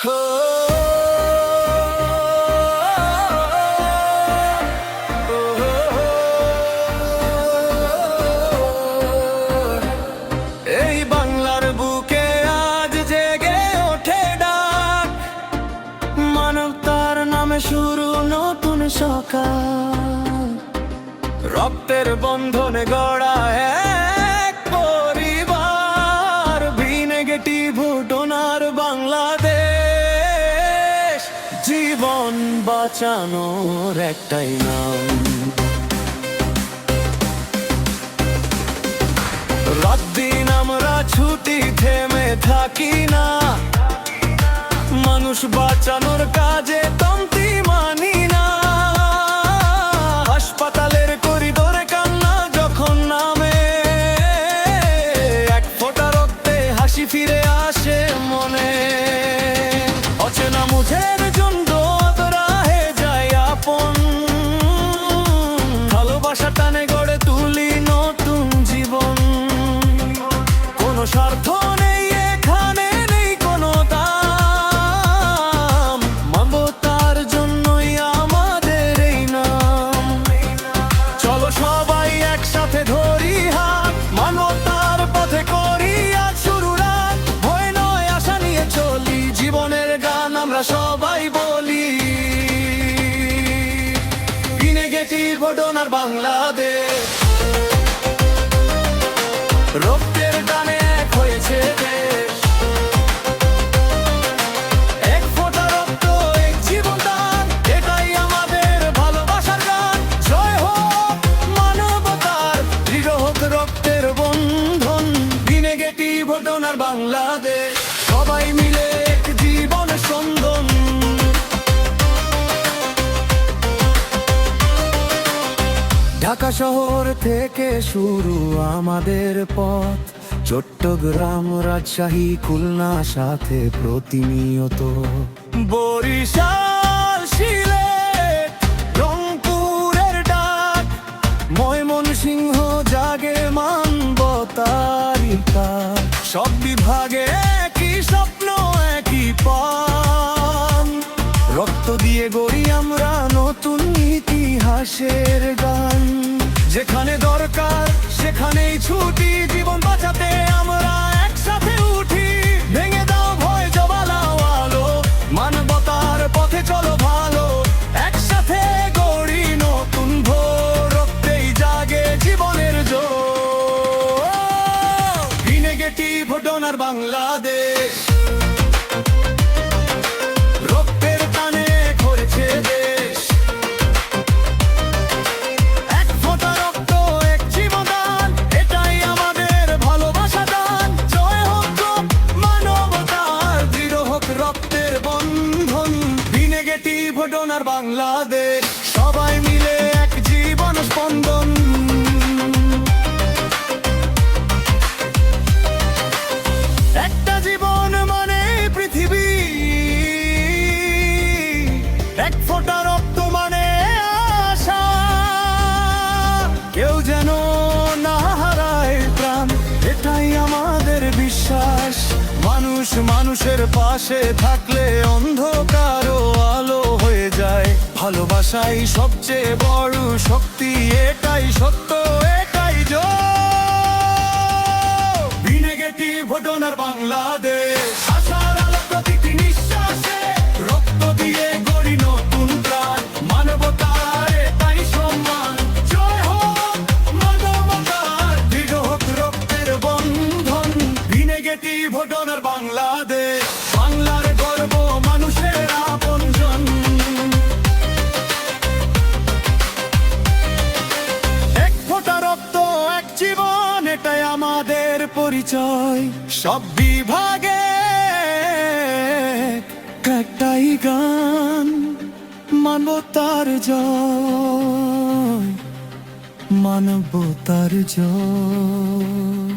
এই বাংলার বুকে আজ জেগে ওঠে ডাক, মানবতার নামে শুরু নতুন সকাল। রক্তের বন্ধনে গড়া এক পরিবার, নেগেটিভ ডোনার বাংলাদেশ। জীবন বাঁচানোর একটাই নাম, রাত দিন আমরা ছুটি থেমে থাকি না, মানুষ বাঁচানোর কাজে তন্তি মানি না। হাসপাতালের করিডোরে কান্না যখন নামে, এক ফোঁটা রক্তে হাসি ফিরে আসে মনে। অচেনা মুখের জন্য রাহে যায় আপন, ভালোবাসা টানে গড়ে তুলি নতুন জীবন। কোনো স্বার্থ নেই এখানে, নেই কোনো দাম, মানবতার জন্যই আমাদের এই নাম। চলো সবাই একসাথে ধরি হাত, মানবতার পথে করি আজ শুরু রাত। ভয় নয় আশা নিয়ে চলি, জীবনের গান আমরা সবাই বলি। নেগেটিভ ডোনার বাংলাদেশ, রক্তের টানে এক হয়েছে দেশ। এক ফোঁটা রক্ত, এক জীবন দান, এটাই আমাদের ভালোবাসার গান। জয় হোক মানবতার, দৃঢ় হোক রক্তের বন্ধন। নেগেটিভ ডোনার বাংলাদেশ, সবাই মিলে এক জীবন সন্ধান। ঢাকা শহর থেকে শুরু আমাদের পথ, চট্টগ্রাম, রাজশাহী, খুলনা, সাথে প্রতিনিয়ত বরিশাল, সিলেট, রংপুরের ডাক, ময়মনসিংহ জাগে মানবতার কাজ। সব বিভাগে একই স্বপ্ন, একই পথ, রক্ত দিয়ে গড়ি আমরা নতুন ইতিহাসের গান। যেখানে দরকার সেখানেই ছুটি, জীবন বাঁচাতে আমরা একসাথে উঠি। ভেঙে দাও ভয়, জবালাও আলো, মানবতার পথে চলো ভালো। একসাথে গড়ি নতুন ভোর, রক্তেই জাগে জীবনের জোর। নেগেটিভ ডোনার বাংলাদেশ, রক্তের টানে করেছে দেশ। এক ফোঁটা রক্ত, এক জীবন, এটাই আমাদের ভালোবাসা দান। জয় হোক মানবতার, দৃঢ় হোক রক্তের বন্ধন। নেগেটিভ ডোনার বাংলাদেশ, সবাই মিলে এক জীবন স্পন্দন। একটা জীবন মানে পৃথিবী, এক ফোঁটা রক্ত মানে আশা। কেউ যেন না হারায় প্রাণ, এটাই আমাদের বিশ্বাস। মানুষ মানুষের পাশে থাকলে অন্ধকারও আলো হয়ে যায়। ভালোবাসাই সবচেয়ে বড় শক্তি, এটাই সত্য, এটাই জয়। নেগেটিভ ডোনার বাংলাদেশ, আশার আলো প্রতিটি নিঃশ্বাসে, রক্ত দিয়ে গড়ি নতুন প্রাণ। মানবতার এটাই সম্মান। জয় হোক মানবতার, দৃঢ় হোক রক্তের বন্ধন। নেগেটিভ ডোনার বাংলাদেশ, বাংলার গর্ব, মানুষের আপনজন। এক ফোঁটা রক্ত, এক জীবন, এটাই আমাদের পরিচয়। সব বিভাগে একটাই গান, মানবতার জয়, মানবতার জয়।